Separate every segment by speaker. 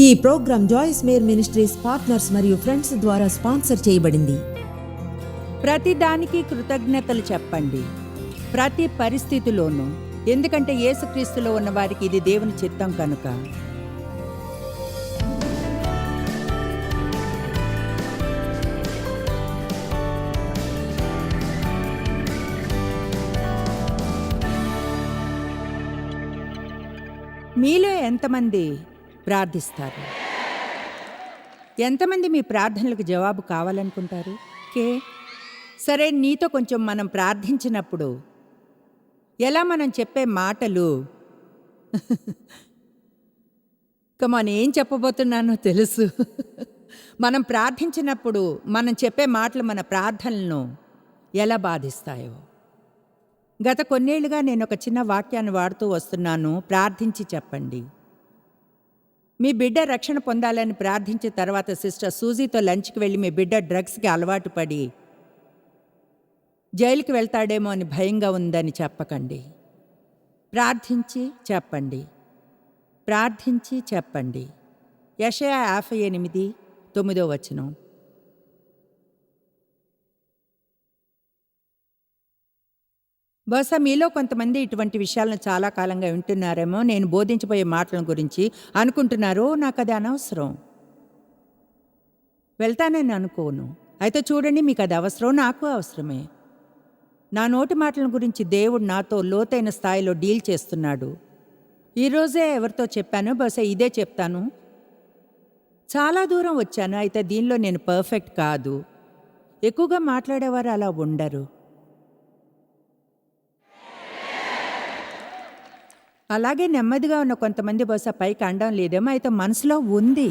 Speaker 1: ఈ program Joyce Meyer ministries partners మరియు friends ద్వారా స్పాన్సర్ చేయబడింది.
Speaker 2: ప్రతి దానికి కృతజ్ఞతలు చెప్పండి, ప్రతి పరిస్థితిలోనూ. ఎందుకంటే యేసుక్రీస్తులో ఉన్న వారికి ఇది దేవుని చిత్తం కనుక. మీలో ఎంతమంది ప్రార్థిస్తారు? ఎంతమంది మీ ప్రార్థనలకు జవాబు కావాలనుకుంటారు? సరే, నీతో కొంచెం మనం ప్రార్థించినప్పుడు ఎలా మనం చెప్పే మాటలు కమాన్, ఏం చెప్పబోతున్నానో తెలుసు. మనం ప్రార్థించినప్పుడు మనం చెప్పే మాటలు మన ప్రార్థనలను ఎలా బాధిస్తాయో. గత కొన్నేళ్లుగా నేను ఒక చిన్న వాక్యాన్ని వాడుతూ వస్తున్నాను, ప్రార్థించి చెప్పండి. మీ బిడ్డ రక్షణ పొందాలని ప్రార్థించిన తర్వాత సిస్టర్ సూజీతో లంచ్కి వెళ్ళి మీ బిడ్డ డ్రగ్స్కి అలవాటు పడి జైలుకి వెళ్తాడేమో అని భయంగా ఉందని చెప్పకండి. ప్రార్థించి చెప్పండి, ప్రార్థించి చెప్పండి. యెషయా 58:9. బహుశా మీలో కొంతమంది ఇటువంటి విషయాలను చాలా కాలంగా వింటున్నారేమో. నేను బోధించబోయే మాటల గురించి అనుకుంటున్నారు, నాకు అది అనవసరం, వెళ్తానని అనుకోను. అయితే చూడండి, మీకు అది అవసరం, నాకు అవసరమే. నా నోటి మాటల గురించి దేవుడు నాతో లోతైన స్థాయిలో డీల్ చేస్తున్నాడు. ఈరోజే ఎవరితో చెప్పాను, బహుశా ఇదే చెప్తాను. చాలా దూరం వచ్చాను, అయితే దీనిలో నేను పర్ఫెక్ట్ కాదు. ఎక్కువగా మాట్లాడేవారు అలా ఉండరు. అలాగే నెమ్మదిగా ఉన్న కొంతమంది బహుశా పైకి అనడం లేదేమో, అయితే మనసులో ఉంది.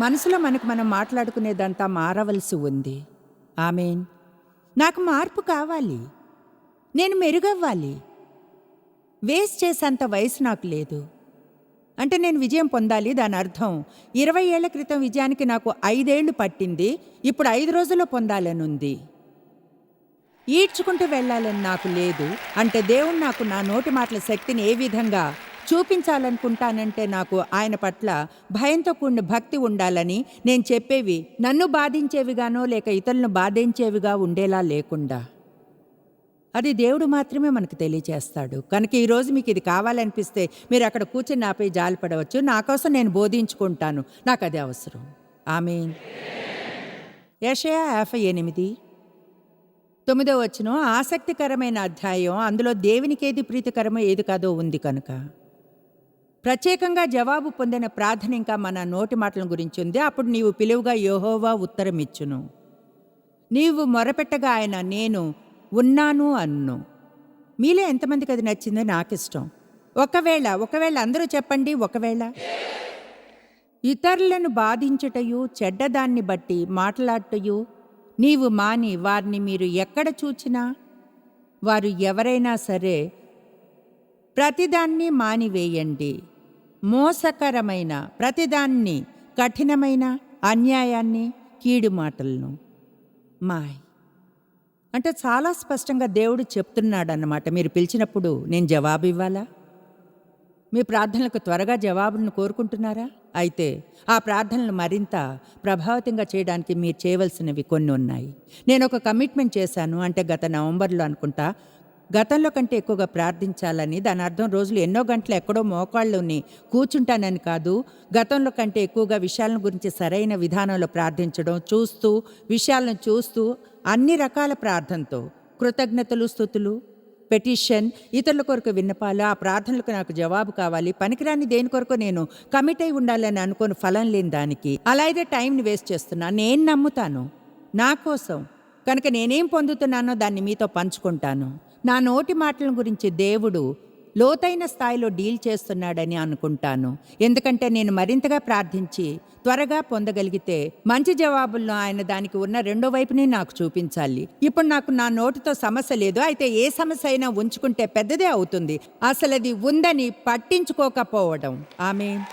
Speaker 2: మనసులో మనం మాట్లాడుకునేదంతా మారవలసి ఉంది. ఆమేన్. నాకు మార్పు కావాలి, నేను మెరుగవ్వాలి. వేస్ట్ చేసేంత వయసు నాకు లేదు. అంటే నేను విజయం పొందాలి, దాని అర్థం 20 ఏళ్ల క్రితం విజయానికి నాకు 5 ఏళ్లు పట్టింది, ఇప్పుడు 5 రోజుల్లో పొందాలని ఉంది. ఈడ్చుకుంటూ వెళ్ళాలని నాకు లేదు. అంటే దేవుడు నాకు నా నోటి మాటల శక్తిని ఏ విధంగా చూపించాలనుకుంటానంటే, నాకు ఆయన పట్ల భయంతో కూడిన భక్తి ఉండాలని. నేను చెప్పేవి నన్ను బాధించేవిగానో లేక ఇతరులను బాధించేవిగా ఉండేలా లేకుండా. అది దేవుడు మాత్రమే మనకు తెలియచేస్తాడు. కనుక ఈరోజు మీకు ఇది కావాలనిపిస్తే మీరు అక్కడ కూర్చొని నాపై జాలిపడవచ్చు. నా కోసం నేను బోధించుకుంటాను, నాకు అది అవసరం. ఆమేన్. యెషయా 58:9. ఆసక్తికరమైన అధ్యాయం. అందులో దేవునికి ఏది ప్రీతికరమో ఏది కాదో ఉంది కనుక. ప్రత్యేకంగా జవాబు పొందిన ప్రార్థన ఇంకా మన నోటి మాటల గురించి ఉంది. అప్పుడు నీవు పిలువుగా యెహోవా ఉత్తరం ఇచ్చును, నీవు మొరపెట్టగా ఆయన నేను ఉన్నాను అన్ను. మీలో ఎంతమందికి అది నచ్చిందో నాకు ఇష్టం. ఒకవేళ అందరూ చెప్పండి, ఒకవేళ ఇతరులను బాధించుటయు చెడ్డదాన్ని బట్టి మాట్లాడటయు నీవు మాని, వారిని మీరు ఎక్కడ చూచినా, వారు ఎవరైనా సరే, ప్రతిదాన్ని మానివేయండి. మోసకరమైన ప్రతిదాన్ని, కఠినమైన అన్యాయాన్ని, కీడు మాటలను మాయ్. అంటే చాలా స్పష్టంగా దేవుడు చెప్తున్నాడు అన్నమాట. మీరు పిలిచినప్పుడు నేను జవాబు ఇవ్వాలా? మీ ప్రార్థనలకు త్వరగా జవాబులను కోరుకుంటున్నారా? అయితే ఆ ప్రార్థనలు మరింత ప్రభావితంగా చేయడానికి మీరు చేయవలసినవి కొన్ని ఉన్నాయి. నేను ఒక కమిట్మెంట్ చేశాను, అంటే గత నవంబర్లో అనుకుంటా. గతంలో కంటే ఎక్కువగా ప్రార్థించాలని. దాని అర్థం రోజులు ఎన్నో గంటలు ఎక్కడో మోకాళ్ళుని కూర్చుంటానని కాదు. గతంలో కంటే ఎక్కువగా విషయాలను గురించి సరైన విధానంలో ప్రార్థించడం, విషయాలను చూస్తూ అన్ని రకాల ప్రార్థనతో, కృతజ్ఞతలు, స్తుతులు, పెటిషన్, ఇతరుల కొరకు విన్నపాలు, ఆ ప్రార్థనలకు నాకు జవాబు కావాలి. పనికిరాని దేని కొరకు నేను కమిట్ అయి ఉండాలని అనుకోని ఫలం లేని దానికి అలా అయితే టైంని వేస్ట్ చేస్తున్నా. నేను నమ్ముతాను నా కోసం కనుక నేనేం పొందుతున్నానో దాన్ని మీతో పంచుకుంటాను. నా నోటి మాటల గురించి దేవుడు లోతైన స్థాయిలో డీల్ చేస్తున్నాడని అనుకుంటాను. ఎందుకంటే నేను మరింతగా ప్రార్థించి త్వరగా పొందగలిగితే మంచి జవాబులను ఆయన దానికి ఉన్న రెండో వైపుని నాకు చూపించాలి. ఇప్పుడు నాకు నా నోటితో సమస్య లేదు, అయితే ఏ సమస్య అయినా ఉంచుకుంటే పెద్దదే అవుతుంది. అసలు అది ఉందని పట్టించుకోకపోవడం. ఆమేన్.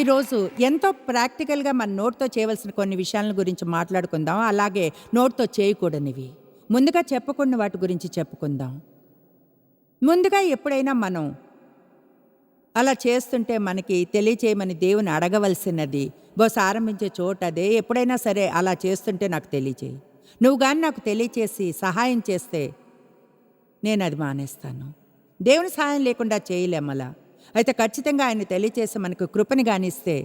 Speaker 2: ఈరోజు ఎంతో ప్రాక్టికల్గా మన నోటితో చేయవలసిన కొన్ని విషయాల గురించి మాట్లాడుకుందాం. అలాగే నోటితో చేయకూడనివి, ముందుగా చెప్పకుండా వాటి గురించి చెప్పుకుందాం. ముందుగా ఎప్పుడైనా మనం అలా చేస్తుంటే మనకి తెలియచేయమని దేవుని అడగవలసినది బహుశా ఆరంభించే చోట అదే. ఎప్పుడైనా సరే అలా చేస్తుంటే నాకు తెలియచేయి. నువ్వు కానీ నాకు తెలియచేసి సహాయం చేస్తే నేను అది మానేస్తాను. దేవుని సహాయం లేకుండా చేయలేమలా. అయితే ఖచ్చితంగా ఆయన తెలియచేసి మనకు కృపని గానిస్తే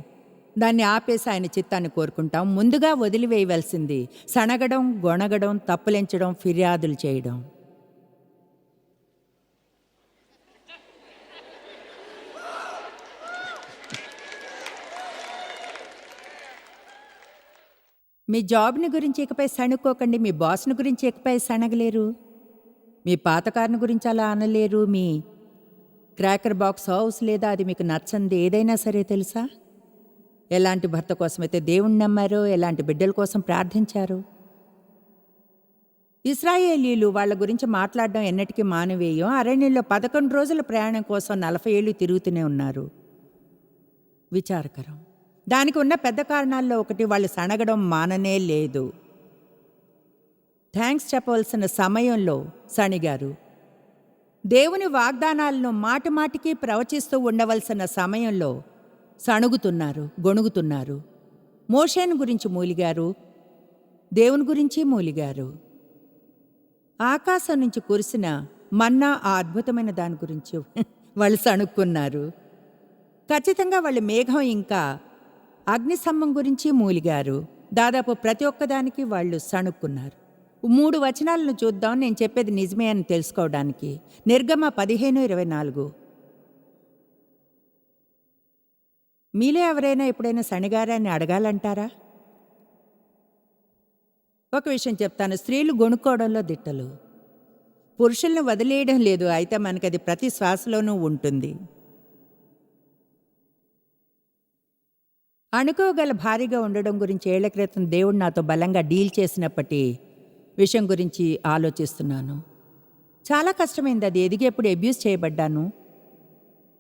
Speaker 2: దాన్ని ఆపేసి ఆయన చిత్తాన్ని కోరుకుంటాం. ముందుగా వదిలివేయవలసింది సణగడం, గొణగడం, తప్పులెంచడం, ఫిర్యాదులు చేయడం. మీ జాబ్ని గురించి ఇకపై సణుక్కోకండి. మీ బాస్ని గురించి ఇకపై సణగలేరు. మీ పాత కారుని గురించి అలా అనలేరు. మీ క్రాకర్ బాక్స్ హౌస్ లేదా అది మీకు నచ్చంది ఏదైనా సరే తెలుసా? ఎలాంటి భర్త కోసమైతే దేవుణ్ణి నమ్మారో, ఎలాంటి బిడ్డల కోసం ప్రార్థించారు. ఇశ్రాయేలీలు వాళ్ళ గురించి మాట్లాడడం ఎన్నటికీ మానవేయం. అరణ్యంలో 11 రోజుల ప్రయాణం కోసం 40 ఏళ్ళు తిరుగుతూనే ఉన్నారు. విచారకరం. దానికి ఉన్న పెద్ద కారణాల్లో ఒకటి వాళ్ళు సణగడం మాననే లేదు. థ్యాంక్స్ చెప్పవలసిన సమయంలో సణిగారు. దేవుని వాగ్దానాలను మాటిమాటికి ప్రవచిస్తూ ఉండవలసిన సమయంలో సణుగుతున్నారు, గొణుగుతున్నారు. మోషేను గురించి మూలిగారు, దేవుని గురించి మూలిగారు. ఆకాశం నుంచి కురిసిన మన్నా ఆ అద్భుతమైన దాని గురించి వాళ్ళు సణుక్కున్నారు. ఖచ్చితంగా వాళ్ళు మేఘం ఇంకా అగ్నిస్తంభం గురించి మూలిగారు. దాదాపు ప్రతి ఒక్కదానికి వాళ్ళు సణుక్కున్నారు. 3 వచనాలను చూద్దాం, నేను చెప్పేది నిజమే అని తెలుసుకోవడానికి. నిర్గమ 15:24. మీలో ఎవరైనా ఎప్పుడైనా సణిగారాన్ని అడగాలంటారా? ఒక విషయం చెప్తాను, స్త్రీలు గొణుక్కోవడంలో దిట్టలు. పురుషుల్ని వదిలేయడం లేదు, అయితే మనకది ప్రతి శ్వాసలోనూ ఉంటుంది. అనుకోగల భారీగా ఉండడం గురించి ఏళ్ల క్రితం దేవుడు నాతో బలంగా డీల్ చేసినప్పటి విషయం గురించి ఆలోచిస్తున్నాను. చాలా కష్టమైంది అది. ఎదిగేప్పుడు అబ్యూస్ చేయబడ్డాను.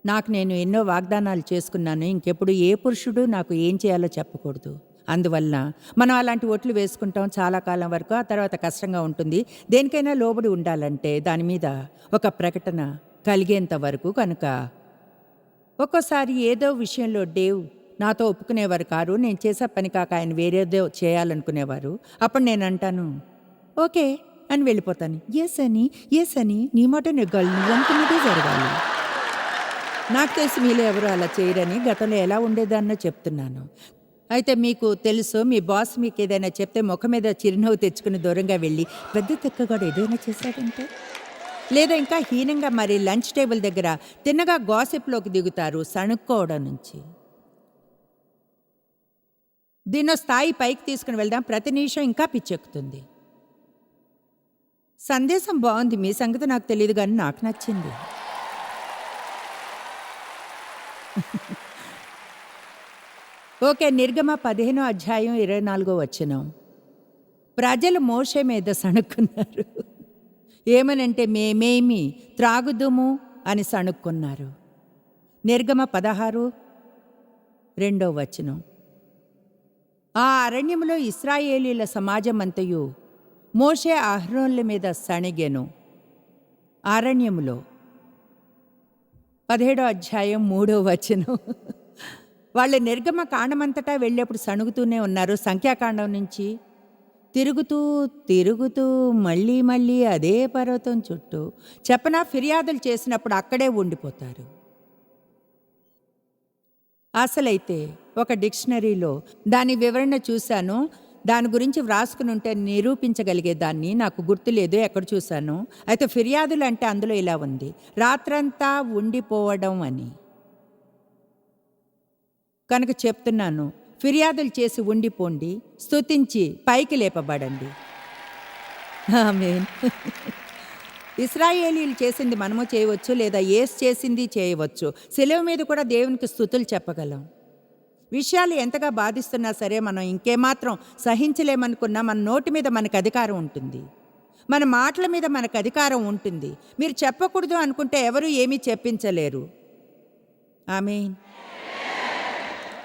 Speaker 2: నాకు నేను ఎన్నో వాగ్దానాలు చేసుకున్నాను. ఇంకెప్పుడు ఏ పురుషుడు నాకు ఏం చేయాలో చెప్పకూడదు. అందువల్ల మనం అలాంటి ఒట్లు వేసుకుంటాం చాలా కాలం వరకు. ఆ తర్వాత కష్టంగా ఉంటుంది. దేనికైనా లోబడి ఉండాలంటే దాని మీద ఒక ప్రకటన కలిగేంత వరకు. కనుక ఒక్కోసారి ఏదో విషయంలో డేవ్ నాతో ఒప్పుకునేవారు కారు. నేను చేసే పని కాక ఆయన వేరేదో చేయాలనుకునేవారు. అప్పుడు నేను అంటాను ఓకే అని వెళ్ళిపోతాను. ఎస్ అని నీ మాట నెగ్గాలి, నువ్వు అనుకున్నదే జరగాలి. నాకు తెలిసి మీలో ఎవరు అలా చేయరని. గతంలో ఎలా ఉండేదాన్నో చెప్తున్నాను. అయితే మీకు తెలుసు, మీ బాస్ మీకు ఏదైనా చెప్తే ముఖం మీద చిరునవ్వు తెచ్చుకుని దూరంగా వెళ్ళి పెద్ద తిక్కగాడు ఏదైనా చేశాడంటే, లేదా ఇంకా హీనంగా మరి లంచ్ టేబుల్ దగ్గర తిన్నగా గాసిప్లోకి దిగుతారు సణుక్కోవడం నుంచి. దీన్నో స్థాయి పైకి తీసుకుని వెళ్దాం. ప్రతి నిమిషం ఇంకా పిచ్చెక్కుతుంది. సందేశం బాగుంది, మీ సంగతి నాకు తెలియదు కానీ నాకు నచ్చింది. ఓకే, నిర్గమ 15:24. ప్రజలు మోషే మీద సణుక్కున్నారు. ఏమనంటే మేమేమి త్రాగుదుము అని సణుక్కున్నారు. నిర్గమ 16:2. ఆ అరణ్యములో ఇశ్రాయేలీల సమాజమంతయు మోషే అహరోన్ల మీద సణిగెను. అరణ్యములో 17:3. వాళ్ళు నిర్గమ కాండమంతటా వెళ్ళేప్పుడు సణుగుతూనే ఉన్నారు. సంఖ్యాకాండం నుంచి తిరుగుతూ మళ్ళీ అదే పర్వతం చుట్టూ చెప్పనా ఫిర్యాదులు చేసినప్పుడు అక్కడే ఉండిపోతారు. అసలైతే ఒక డిక్షనరీలో దాని వివరణ చూశాను. దాని గురించి వ్రాసుకుని ఉంటే నిరూపించగలిగేదాన్ని. నాకు గుర్తులేదు ఎక్కడ చూశాను. అయితే ఫిర్యాదులు అంటే అందులో ఇలా ఉంది, రాత్రంతా ఉండిపోవడం అని. కనుక చెప్తున్నాను, ఫిర్యాదులు చేసి ఉండిపోండి, స్తుతించి పైకి లేపబడండి. ఆమేన్. ఇశ్రాయేలీలు చేసింది మనము చేయవచ్చు, లేదా యేసు చేసింది చేయవచ్చు. శిలువ మీద కూడా దేవునికి స్తుతులు చెప్పగలం. విషయాలు ఎంతగా బాధిస్తున్నా సరే మనం ఇంకేమాత్రం సహించలేమనుకున్నా మన నోటి మీద మనకు అధికారం ఉంటుంది, మన మాటల మీద మనకు అధికారం ఉంటుంది. మీరు చెప్పకూడదు అనుకుంటే ఎవరు ఏమీ చెప్పించలేరు. ఆమేన్.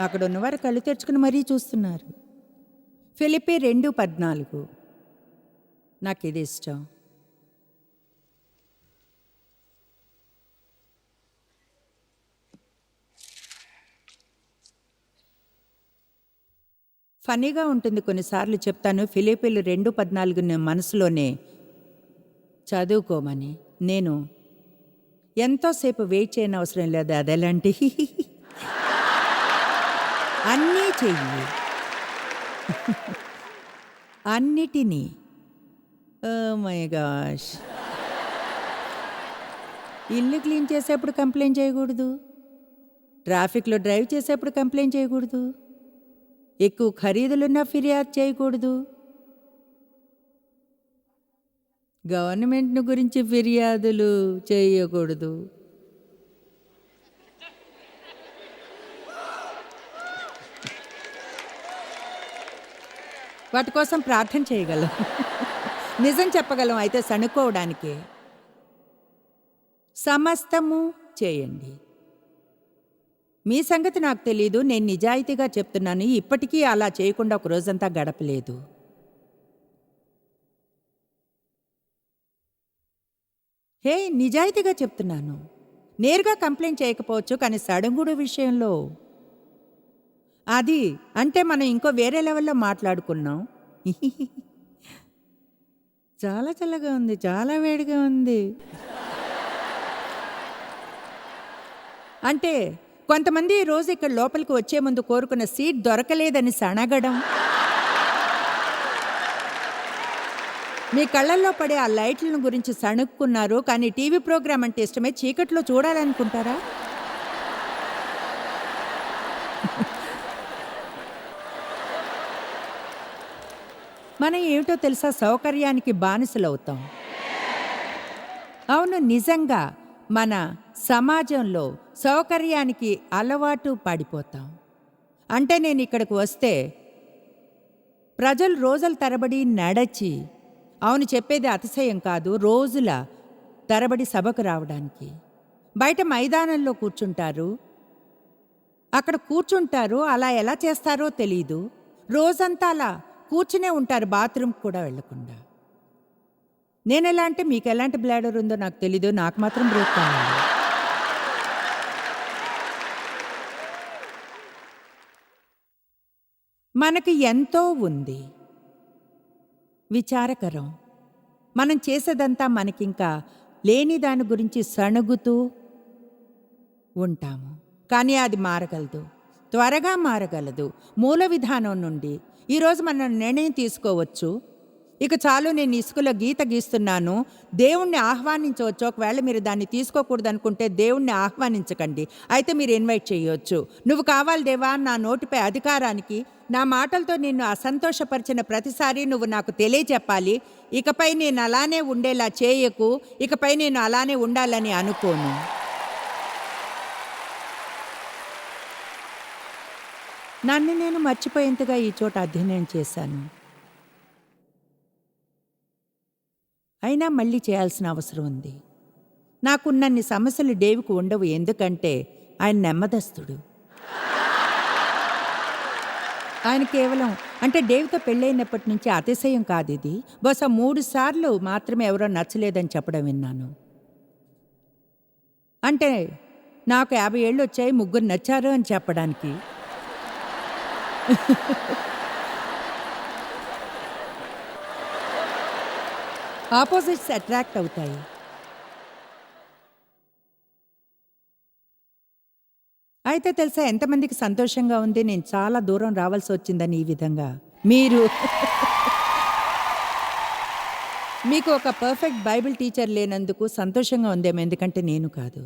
Speaker 2: అక్కడ ఉన్నవారు కళ్ళు తెరుచుకుని మరీ చూస్తున్నారు. ఫిలిప్పీ 2:14. నాకు ఇది ఇష్టం. ఫన్నీగా ఉంటుంది కొన్నిసార్లు చెప్తాను. ఫిలిప్పీలు 2:14 మనసులోనే చదువుకోమని. నేను ఎంతోసేపు వెయిట్ చేయనవసరం లేదు. అదెలాంటి అన్నీ చెయ్యి. అన్నిటినీ. Oh my gosh! ఇల్లు క్లీన్ చేసేప్పుడు కంప్లెయింట్ చేయకూడదు. ట్రాఫిక్‌లో డ్రైవ్ చేసేప్పుడు కంప్లెయింట్ చేయకూడదు. ఎక్కువ ఖరీదులున్నా ఫిర్యాదు చేయకూడదు. గవర్నమెంట్‌ను గురించి ఫిర్యాదులు చేయకూడదు. వాటి కోసం ప్రార్థన చేయగలం. నిజం చెప్పగలం అయితే సణుక్కోవడానికే. సమస్తము చేయండి. మీ సంగతి నాకు తెలీదు. నేను నిజాయితీగా చెప్తున్నాను. ఇప్పటికీ అలా చేయకుండా ఒక రోజంతా గడపలేదు. హే, నిజాయితీగా చెప్తున్నాను. నేరుగా కంప్లైంట్ చేయకపోవచ్చు, కానీ సడుగుడు విషయంలో అది అంటే మనం ఇంకో వేరే లెవెల్లో మాట్లాడుకున్నాం. చాలా చల్లగా ఉంది, చాలా వేడిగా ఉంది. అంటే కొంతమంది ఈ రోజు ఇక్కడ లోపలికి వచ్చే ముందు కోరుకున్న సీట్ దొరకలేదని సణగడం, మీ కళ్ళల్లో పడే ఆ లైట్లను గురించి సణుక్కున్నారు. కానీ టీవీ ప్రోగ్రాం అంటే ఇష్టమే, చీకట్లో చూడాలనుకుంటారా? మనం ఏమిటో తెలుసా, సౌకర్యానికి బానిసలవుతాం. అవును, నిజంగా మన సమాజంలో సౌకర్యానికి అలవాటు పడిపోతాం. అంటే నేను ఇక్కడికి వస్తే ప్రజలు రోజుల తరబడి నడచి, అవును చెప్పేది అతిశయం కాదు, రోజుల తరబడి సభకు రావడానికి బయట మైదానంలో కూర్చుంటారు. అక్కడ కూర్చుంటారు, అలా ఎలా చేస్తారో తెలీదు. రోజంతా అలా కూర్చునే ఉంటారు, బాత్రూమ్కి కూడా వెళ్లకుండా. నేను ఎలా అంటే, మీకు ఎలాంటి బ్లాడర్ ఉందో నాకు తెలీదు, నాకు మాత్రం బ్రేక్ కావాలి. మనకి ఎంతో ఉంది. విచారకరం, మనం చేసేదంతా మనకింకా లేని దాని గురించి సణుగుతూ ఉంటాము. కానీ అది మారగలదు, త్వరగా మారగలదు. మూల విధానం నుండి ఈరోజు మనం నిర్ణయం తీసుకోవచ్చు. ఇక చాలు, నేను ఇసుకలో గీత గీస్తున్నాను, దేవుణ్ణి ఆహ్వానించవచ్చు. ఒకవేళ మీరు దాన్ని తీసుకోకూడదు అనుకుంటే దేవుణ్ణి ఆహ్వానించకండి. అయితే మీరు ఇన్వైట్ చేయొచ్చు. నువ్వు కావాలి దేవా, నా నోటిపై అధికారానికి, నా మాటలతో నిన్ను అసంతోషపరిచిన ప్రతిసారి నువ్వు నాకు తెలియచెప్పాలి. ఇకపై నేను అలానే ఉండేలా చేయకు, ఇకపై నేను అలానే ఉండాలని అనుకోను. నన్ను నేను మర్చిపోయేంతగా ఈ చోట అధ్యయనం చేశాను. అయినా మళ్ళీ చేయాల్సిన అవసరం ఉంది. నాకున్నన్ని సమస్యలు డేవికి ఉండవు, ఎందుకంటే ఆయన నెమ్మదస్తుడు. ఆయన కేవలం అంటే డేవితో పెళ్ళైనప్పటి నుంచి అతిశయం కాదు ఇది. బహుశా 3 సార్లు మాత్రమే ఎవరో నచ్చలేదని చెప్పడం విన్నాను. అంటే నాకు 50 ఏళ్ళు వచ్చాయి, 3 నచ్చారు అని చెప్పడానికి. ఆపోజిట్స్ అట్రాక్ట్ అవుతాయి. అయితే తెలుసా ఎంతమందికి సంతోషంగా ఉంది నేను చాలా దూరం రావాల్సి వచ్చిందని? ఈ విధంగా మీకు ఒక పర్ఫెక్ట్ బైబిల్ టీచర్ లేనందుకు సంతోషంగా ఉందేమో, ఎందుకంటే నేను కాదు.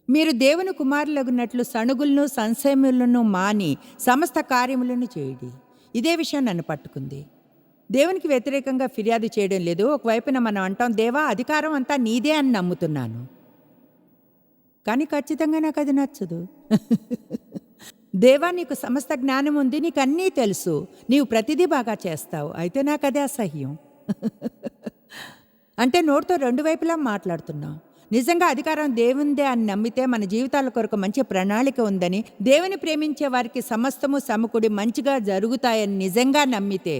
Speaker 2: మీరు దేవుని కుమారులగున్నట్లు సణుగులను సంశయములను మాని సమస్త కార్యములను చేయుడి. ఇదే విషయం నన్ను పట్టుకుంది. దేవునికి వ్యతిరేకంగా ఫిర్యాదు చేయడం లేదు. ఒకవైపున మనం అంటాం, దేవా అధికారం అంతా నీదే అని నమ్ముతున్నాను, కానీ ఖచ్చితంగా నాకు అది నచ్చదు. దేవా నీకు సమస్త జ్ఞానం ఉంది, నీకు అన్నీ తెలుసు, నీవు ప్రతిదీ బాగా చేస్తావు, అయితే నాకు అదే అసహ్యం. అంటే నోటితో 2 వైపులా మాట్లాడుతున్నాం. నిజంగా అధికారం దేవుందే అని నమ్మితే మన జీవితాల కొరకు మంచి ప్రణాళిక ఉందని, దేవుని ప్రేమించే వారికి సమస్తము సమకూడి మంచిగా జరుగుతాయని నిజంగా నమ్మితే,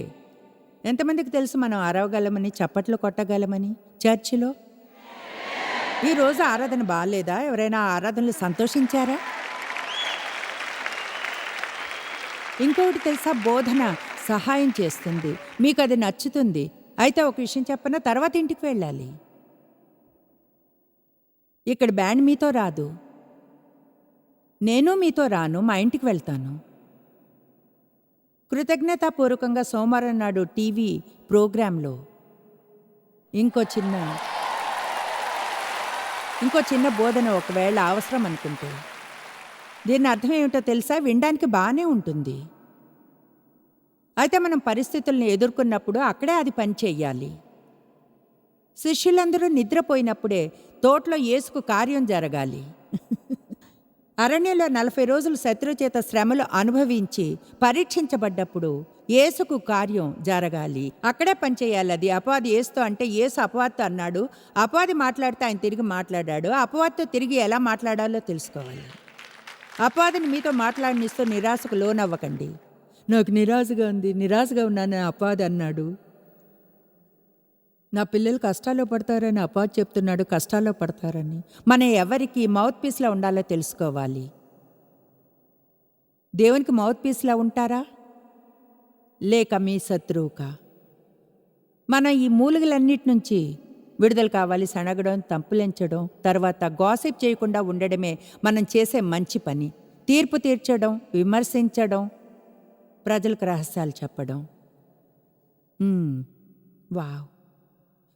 Speaker 2: ఎంతమందికి తెలుసు మనం అరవగలమని, చప్పట్లు కొట్టగలమని? చర్చిలో ఈరోజు ఆరాధన బాగాలేదా? ఎవరైనా ఆరాధనలు సంతోషించారా? ఇంకొకటి తెలుసా, బోధన సహాయం చేస్తుంది, మీకు అది నచ్చుతుంది. అయితే ఒక విషయం చెప్పనా, తర్వాత ఇంటికి వెళ్ళాలి. ఇక్కడ బ్యాండ్ మీతో రాదు, నేను మీతో రాను, మా ఇంటికి వెళ్తాను. కృతజ్ఞతాపూర్వకంగా సోమవారం నాడు టీవీ ప్రోగ్రాంలో ఇంకో చిన్న బోధన ఒకవేళ అవసరం అనుకుంటే, దీని అర్థం ఏమిటో తెలుసా, వినడానికి బాగానే ఉంటుంది. అయితే మనం పరిస్థితుల్ని ఎదుర్కొన్నప్పుడు అక్కడే అది పని చెయ్యాలి. శిష్యులందరూ నిద్రపోయినప్పుడే తోటలో యేసుకు కార్యం జరగాలి. అరణ్యంలో 40 రోజులు శత్రు చేత శ్రమలు అనుభవించి పరీక్షించబడ్డప్పుడు యేసుకు కార్యం జరగాలి, అక్కడే పనిచేయాలి. అది అపవాది యేసుతో అంటే యేసు అపవాదితో అన్నాడు, అపవాది మాట్లాడితే ఆయన తిరిగి మాట్లాడాడు. అపవాదితో తిరిగి ఎలా మాట్లాడాలో తెలుసుకోవాలి. అపవాదిని మీతో మాట్లాడనిస్తూ నిరాశకు లోనవ్వకండి. నాకు నిరాశగా ఉన్నాను అపవాది అన్నాడు. నా పిల్లలు కష్టాల్లో పడతారని అపవాది చెప్తున్నాడు, కష్టాల్లో పడతారని. మనం ఎవరికి మౌత్ పీస్లా ఉండాలో తెలుసుకోవాలి. దేవునికి మౌత్ పీస్లా ఉంటారా, లేక మీ శత్రువుకా? మనం ఈ మూలికలన్నిటి నుంచి విడుదల కావాలి. సనగడం, తంపులెంచడం, తర్వాత గాసిప్ చేయకుండా ఉండడమే మనం చేసే మంచి పని. తీర్పు తీర్చడం, విమర్శించడం, ప్రజలకు రహస్యాలు చెప్పడం. వావ్!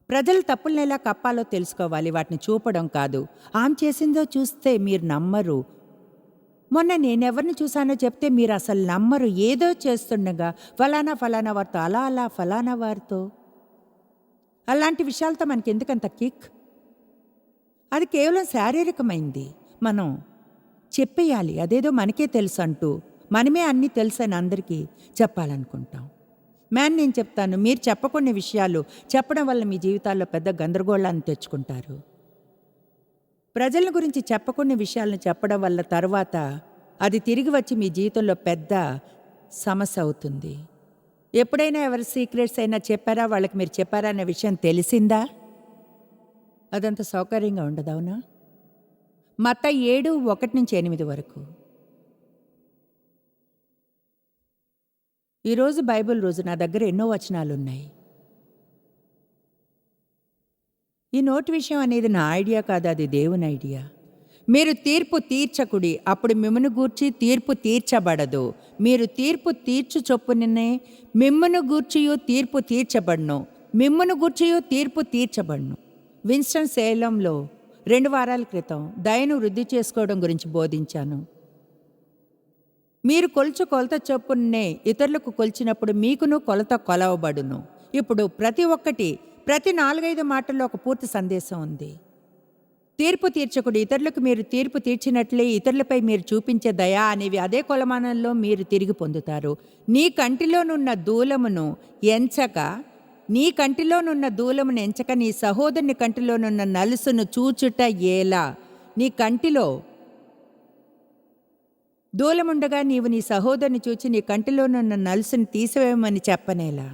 Speaker 2: ప్రజలు తప్పుల్ని ఎలా కప్పాలో తెలుసుకోవాలి, వాటిని చూపడం కాదు. ఆమె చేసిందో చూస్తే మీరు నమ్మరు. మొన్న నేనెవరిని చూశానో చెప్తే మీరు అసలు నమ్మరు. ఏదో చేస్తుండగా ఫలానా వారితో, అలా ఫలానా వారితో, అలాంటి విషయాలతో మనకి ఎందుకంత కిక్? అది కేవలం శారీరకమైంది. మనం చెప్పేయాలి, అదేదో మనకే తెలుసు అంటూ మనమే అన్నీ తెలుసని అందరికీ చెప్పాలనుకుంటాం. నేను చెప్తాను, మీరు చెప్పకుండా విషయాలు చెప్పడం వల్ల మీ జీవితాల్లో పెద్ద గందరగోళాన్ని తెచ్చుకుంటారు. ప్రజల గురించి చెప్పకుండా విషయాలను చెప్పడం వల్ల తర్వాత అది తిరిగి వచ్చి మీ జీవితంలో పెద్ద సమస్య అవుతుంది. ఎప్పుడైనా ఎవరి సీక్రెట్స్ అయినా చెప్పారా, వాళ్ళకి మీరు చెప్పారా అనే విషయం తెలిసిందా? అదంత సౌకర్యంగా ఉండదు, అవునా? మత్తయి 7:1-8 వరకు. ఈరోజు బైబిల్ రోజు నా దగ్గర ఎన్నో వచనాలున్నాయి. ఈ నోటి విషయం అనేది నా ఐడియా కాదు, అది దేవుని ఐడియా. మీరు తీర్పు తీర్చకుడి, అప్పుడు మిమ్మును గూర్చి తీర్పు తీర్చబడదు. మీరు తీర్పు తీర్చు చొప్పుననే మిమ్మును గూర్చియు తీర్పు తీర్చబడును, మిమ్మును గూర్చియు తీర్పు తీర్చబడును. విన్స్టన్ సేలంలో 2 వారాల క్రితం దయను వృద్ధి చేసుకోవడం గురించి బోధించాను. మీరు కొలత చొప్పునే ఇతరులకు కొలిచినప్పుడు మీకును కొలత కొలవబడును. ఇప్పుడు ప్రతి 4-5 మాటల్లో ఒక పూర్తి సందేశం ఉంది. తీర్పు తీర్చకుడు, ఇతరులకు మీరు తీర్పు తీర్చినట్లే ఇతరులపై మీరు చూపించే దయ అనేవి అదే కొలమానంలో మీరు తిరిగి పొందుతారు. నీ కంటిలోనున్న దూలమును ఎంచక నీ సహోదరుని కంటిలోనున్న నలుసును చూచుట ఎలా? నీ కంటిలో దూలముండగా నీవు నీ సహోదరుని చూచి నీ కంటిలోనున్న నలుసుని తీసివేయమని చెప్పనేలా?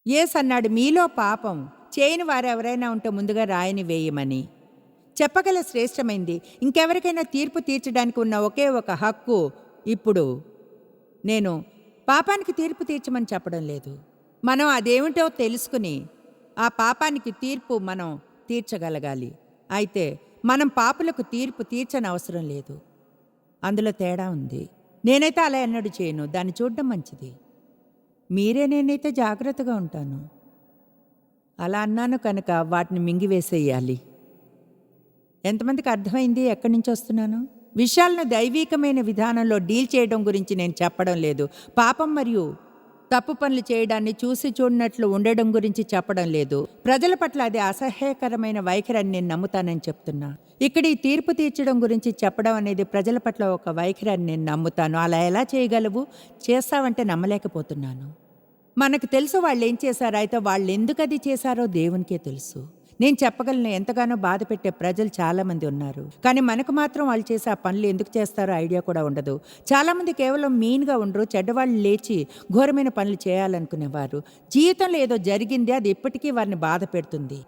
Speaker 2: యేసు అన్నాడు, మీలో పాపం చేయని వారెవరైనా ఉంటే ముందుగా రాయిని వేయమని. చెప్పగల శ్రేష్టమైంది ఇంకెవరికైనా తీర్పు తీర్చడానికి ఉన్న ఒకే ఒక హక్కు. ఇప్పుడు నేను పాపానికి తీర్పు తీర్చమని చెప్పడం లేదు. మనం అదేమిటో తెలుసుకుని ఆ పాపానికి తీర్పు మనం తీర్చగలగాలి. అయితే మనం పాపులకు తీర్పు తీర్చనవసరం లేదు. అందులో తేడా ఉంది. నేనైతే అలా ఎన్నడూ చేయను, దాన్ని చూడడం మంచిది. నేనైతే జాగ్రత్తగా ఉంటాను. అలా అన్నాను కనుక వాటిని మింగివేసేయాలి. ఎంతమందికి అర్థమైంది ఎక్కడి నుంచి వస్తున్నాను? విషయాలను దైవీకమైన విధానంలో డీల్ చేయడం గురించి నేను చెప్పడం లేదు. పాపం మరియు తప్పు పనులు చేయడాన్ని చూసి చూడనట్లు ఉండడం గురించి చెప్పడం లేదు. ప్రజల పట్ల అది అసహ్యకరమైన వైఖరి అని నేను నమ్ముతానని చెప్తున్నా. ఇక్కడ ఈ తీర్పు తీర్చడం గురించి చెప్పడం అనేది ప్రజల పట్ల ఒక వైఖరి అని నేను నమ్ముతాను. అలా ఎలా చేయగలవు? చేస్తావంటే నమ్మలేకపోతున్నాను. మనకు తెలుసు వాళ్ళు ఏం చేశారో, అయితే వాళ్ళు ఎందుకు అది చేశారో దేవునికే తెలుసు. నేను చెప్పగలను, ఎంతగానో బాధ పెట్టే ప్రజలు చాలామంది ఉన్నారు. కానీ మనకు మాత్రం వాళ్ళు చేసే ఆ పనులు ఎందుకు చేస్తారో ఐడియా కూడా ఉండదు. చాలామంది కేవలం మీన్గా ఉండరు, చెడ్డవాళ్ళు లేచి ఘోరమైన పనులు చేయాలనుకునేవారు. జీవితంలో ఏదో జరిగింది, అది ఇప్పటికీ వారిని బాధ పెడుతుంది.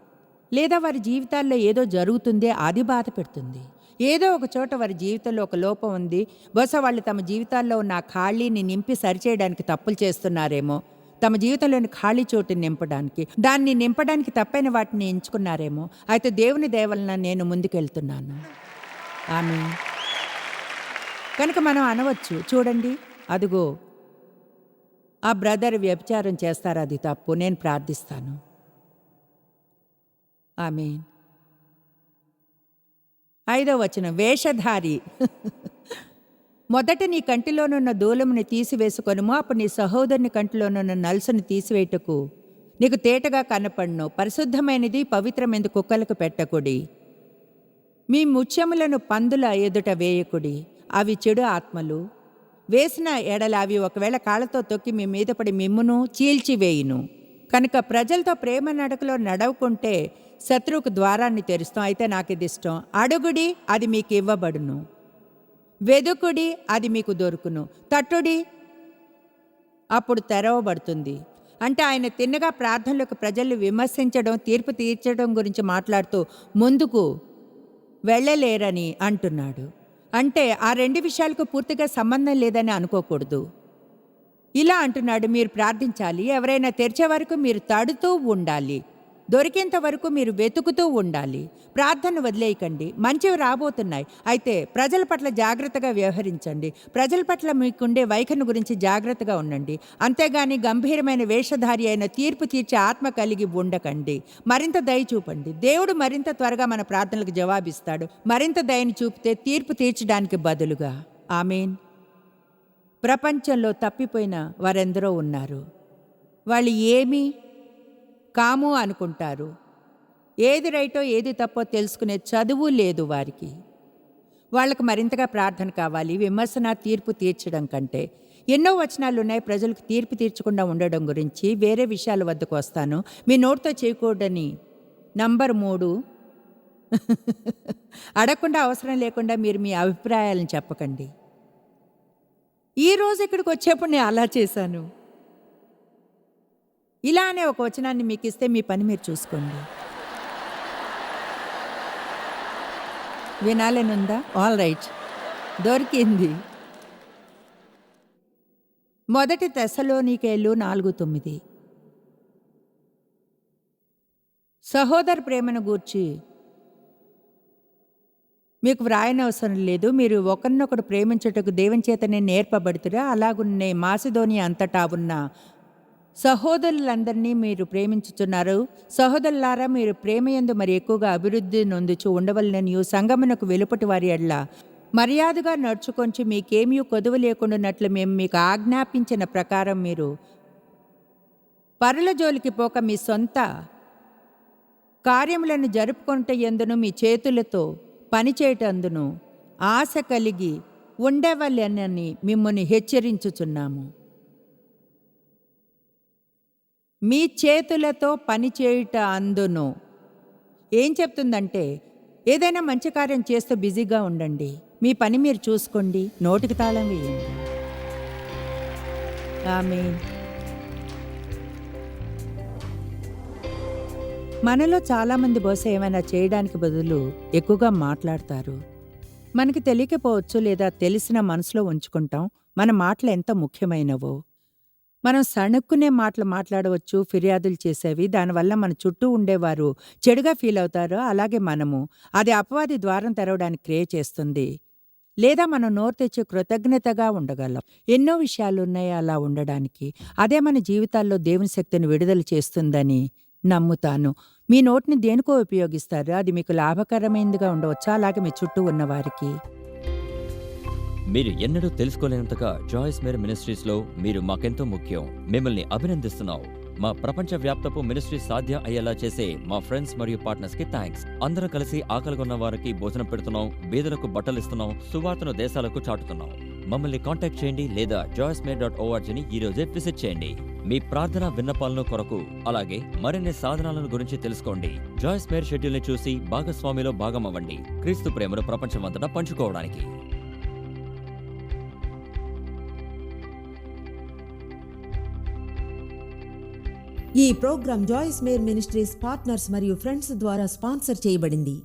Speaker 2: లేదా వారి జీవితాల్లో ఏదో జరుగుతుంది, అది బాధ పెడుతుంది. ఏదో ఒక చోట వారి జీవితంలో ఒక లోపం ఉంది. బహుశా వాళ్ళు తమ జీవితాల్లో ఉన్న ఆ ఖాళీని నింపి సరిచేయడానికి తప్పులు చేస్తున్నారేమో. తమ జీవితంలోని ఖాళీ చోటుని నింపడానికి, దాన్ని నింపడానికి తప్పైన వాటిని ఎంచుకున్నారేమో. అయితే దేవుని దయ వలన నేను ముందుకెళ్తున్నాను. ఆమేన్. కనుక మనం అనవచ్చు, చూడండి అదిగో ఆ బ్రదర్ వ్యభిచారం చేస్తారు, అది తప్పు, నేను ప్రార్థిస్తాను. ఆమేన్. 5వ వచనం, వేషధారి. మొదట నీ కంటిలోనున్న దూలముని తీసివేసుకొనుము, అప్పుడు నీ సహోదరుని కంటిలోనున్న నలుసుని తీసివేయుటకు నీకు తేటగా కనపడును. పరిశుద్ధమైనది పవిత్రమైనది కుక్కలకు పెట్టకుడి. మీ ముత్యములను పందుల ఎదుట వేయకుడి, అవి చెడు ఆత్మలు. వేసిన ఎడల అవి ఒకవేళ కాళ్ళతో తొక్కి మీ మీద పడి మిమ్మును చీల్చివేయును. కనుక ప్రజలతో ప్రేమ నడకలో నడవకుంటే శత్రువుకు ద్వారాన్ని తెరుస్తాం. అయితే నాకు ఇది ఇష్టం. అడుగుడి, అది మీకు ఇవ్వబడును. వెదుకుడి, అది మీకు దొరుకును. తట్టుడి, అప్పుడు తెరవబడుతుంది. అంటే ఆయన తిన్నగా ప్రార్థనలకు ప్రజల్ని విమర్శించడం, తీర్పు తీర్చడం గురించి మాట్లాడుతూ ముందుకు వెళ్ళలేరని అంటున్నాడు. అంటే ఆ రెండు విషయాలకు పూర్తిగా సంబంధం లేదని అనుకోకూడదు. ఇలా అంటున్నాడు, మీరు ప్రార్థించాలి, ఎవరైనా తెరిచే వరకు మీరు తడుతూ ఉండాలి, దొరికేంత వరకు మీరు వెతుకుతూ ఉండాలి. ప్రార్థన వదిలేయకండి. మంచివి రాబోతున్నాయి. అయితే ప్రజల పట్ల జాగ్రత్తగా వ్యవహరించండి. ప్రజల పట్ల మీకుండే వైఖరిని గురించి జాగ్రత్తగా ఉండండి. అంతేగాని గంభీరమైన వేషధారి అయిన తీర్పు తీర్చే ఆత్మ కలిగి ఉండకండి. మరింత దయ చూపండి. దేవుడు మరింత త్వరగా మన ప్రార్థనలకు జవాబిస్తాడు. మరింత దయని చూపితే తీర్పు తీర్చడానికి బదులుగా. ఆమేన్. ప్రపంచంలో తప్పిపోయిన వారెందరో ఉన్నారు. వాళ్ళు ఏమీ కాము అనుకుంటారు. ఏది రైటో ఏది తప్పో తెలుసుకునే చదువు లేదు వారికి. వాళ్ళకు మరింతగా ప్రార్థన కావాలి, విమర్శన తీర్పు తీర్చడం కంటే. ఎన్నో వచనాలు ఉన్నాయి ప్రజలకు తీర్పు తీర్చకుండా ఉండడం గురించి. వేరే విషయాల వద్దకు వస్తాను. మీ నోటితో చేయకూడని నంబర్ 3, అడగకుండా అవసరం లేకుండా మీరు మీ అభిప్రాయాలను చెప్పకండి. ఈరోజు ఇక్కడికి వచ్చేప్పుడు నేను అలా చేశాను. ఇలా అనే ఒక వచనాన్ని మీకు ఇస్తే మీ పని మీరు చూసుకోండి. వినాలనుందా? ఆల్ రైట్, దొరికింది. 1 తెస్సలోనికేయులు 4:9. సహోదర ప్రేమను గూర్చి మీకు వ్రాయనవసరం లేదు. మీరు ఒకరినొకడు ప్రేమించుటకు దేవుని చేతనే నేర్పబడుతురా. అలాగున్నే మాసిదోనియా అంతటా ఉన్న సహోదరులందరినీ మీరు ప్రేమించుచున్నారు. సహోదరులారా, మీరు ప్రేమయందు మరి ఎక్కువగా అభివృద్ధి నొందుచు ఉండవలనని సంగమునకు వెలుపటి వారి ఎడ్ల మర్యాదగా నడుచుకొంచి మీకేమీ కొదువ లేకుండానట్లు మేము మీకు ఆజ్ఞాపించిన ప్రకారం మీరు పరుల జోలికి పోక మీ సొంత కార్యములను జరుపుకొనుట యందును మీ చేతులతో పనిచేయటందును ఆశ కలిగి ఉండవలెనని మిమ్మల్ని హెచ్చరించుచున్నాము. మీ చేతులతో పనిచేయుట అందును ఏం చెప్తుందంటే, ఏదైనా మంచి కార్యం చేస్తూ బిజీగా ఉండండి. మీ పని మీరు చూసుకోండి. నోటికి తాళం వేయండి. ఆమేన్. మనలో చాలామంది బహుశా ఏమైనా చేయడానికి బదులు ఎక్కువగా మాట్లాడతారు. మనకి తెలియకపోవచ్చు, లేదా తెలిసిన మనసులో ఉంచుకుంటాం మన మాటలు ఎంత ముఖ్యమైనవో. మనం సణుక్కునే మాటలు మాట్లాడవచ్చు, ఫిర్యాదులు చేసేవి. దానివల్ల మన చుట్టూ ఉండేవారు చెడుగా ఫీల్ అవుతారు. అలాగే మనము. అది అపవాది ద్వారం తెరవడానికి క్రియ చేస్తుంది. లేదా మనం నోరు తెచ్చి కృతజ్ఞతగా ఉండగలం. ఎన్నో విషయాలున్నాయి అలా ఉండడానికి. అదే మన జీవితాల్లో దేవుని శక్తిని విడుదల చేస్తుందని నమ్ముతాను. మీ నోటిని దేనికో ఉపయోగిస్తారు. అది మీకు లాభకరమైనదిగా ఉండవచ్చా, అలాగే మీ చుట్టూ ఉన్నవారికి.
Speaker 3: మీరు ఎన్నడూ తెలుసుకోలేనంతగా జాయిస్ మేర్ మినిస్ట్రీస్లో మీరు మాకెంతో ముఖ్యం. మిమ్మల్ని అభినందిస్తున్నాం. మా ప్రపంచ వ్యాప్తపు మినిస్ట్రీ సాధ్యం అయ్యేలా చేసే మా ఫ్రెండ్స్ మరియు పార్ట్నర్స్ కి థ్యాంక్స్. అందరూ కలిసి ఆకలిగొన్న వారికి భోజనం పెడుతున్నాం, బీదలకు బట్టలిస్తున్నాం, సువార్తను దేశాలకు చాటుతున్నాం. మమ్మల్ని కాంటాక్ట్ చేయండి లేదా joycemeer.orgని ఈ రోజే విజిట్ చేయండి. మీ ప్రార్థన విన్నపాలను కొరకు, అలాగే మరిన్ని సాధనాలను గురించి తెలుసుకోండి. జాయిస్ మేర్ షెడ్యూల్ని చూసి భాగస్వామిలో భాగమవ్వండి. క్రీస్తు ప్రేమను ప్రపంచమంతటా పంచుకోవడానికి.
Speaker 1: ఈ program Joyce Meyer ministries partners మరియు ఫ్రెండ్స్ ద్వారా స్పాన్సర్ చేయబడింది.